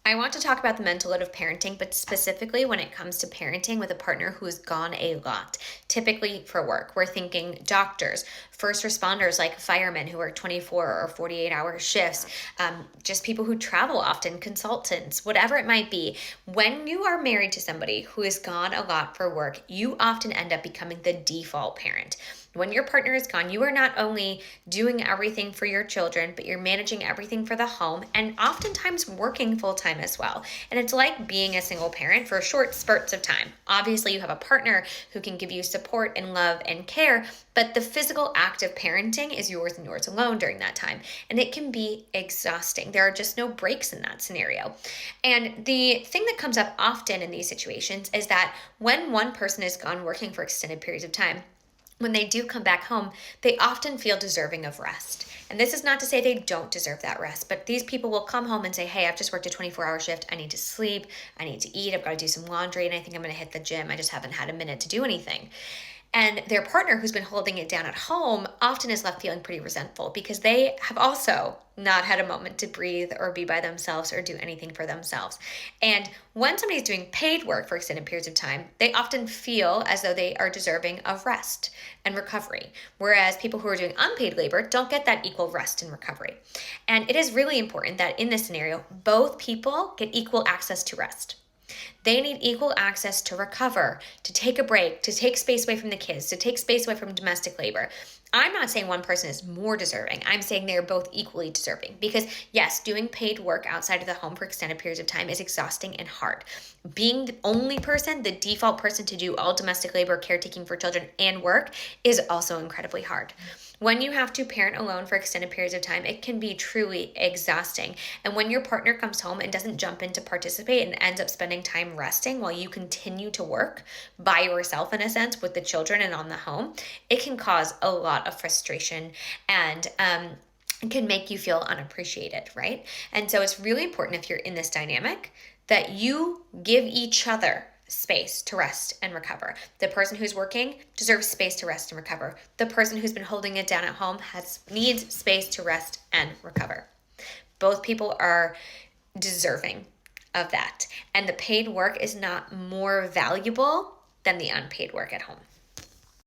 I want to talk about the mental load of parenting, but specifically when it comes to parenting with a partner who has gone a lot, typically for work. We're thinking doctors, first responders like firemen who work 24 or 48-hour shifts, just people who travel often, consultants, whatever it might be. When you are married to somebody who has gone a lot for work, you often end up becoming the default parent. When your partner is gone, you are not only doing everything for your children, but you're managing everything for the home and oftentimes working full time as well. And it's like being a single parent for short spurts of time. Obviously, you have a partner who can give you support and love and care, but the physical act of parenting is yours and yours alone during that time. And it can be exhausting. There are just no breaks in that scenario. And the thing that comes up often in these situations is that when one person is gone working for extended periods of time, when they do come back home, they often feel deserving of rest. And this is not to say they don't deserve that rest, but these people will come home and say, hey, I've just worked a 24-hour shift. I need to sleep. I need to eat. I've got to do some laundry, and I think I'm going to hit the gym. I just haven't had a minute to do anything. And their partner, who's been holding it down at home, often is left feeling pretty resentful because they have also not had a moment to breathe or be by themselves or do anything for themselves. And when somebody's doing paid work for extended periods of time, they often feel as though they are deserving of rest and recovery. Whereas people who are doing unpaid labor don't get that equal rest and recovery. And it is really important that in this scenario, both people get equal access to rest. They need equal access to recover, to take a break, to take space away from the kids, to take space away from domestic labor. I'm not saying one person is more deserving. I'm saying they're both equally deserving because, yes, doing paid work outside of the home for extended periods of time is exhausting and hard. Being the only person, the default person to do all domestic labor, caretaking for children, and work is also incredibly hard. When you have to parent alone for extended periods of time, it can be truly exhausting. And when your partner comes home and doesn't jump in to participate and ends up spending time resting while you continue to work by yourself, in a sense, with the children and on the home, it can cause a lot of frustration and can make you feel unappreciated, right? And so it's really important if you're in this dynamic that you give each other space to rest and recover. The person who's working deserves space to rest and recover. The person who's been holding it down at home needs space to rest and recover. Both people are deserving of that. And the paid work is not more valuable than the unpaid work at home.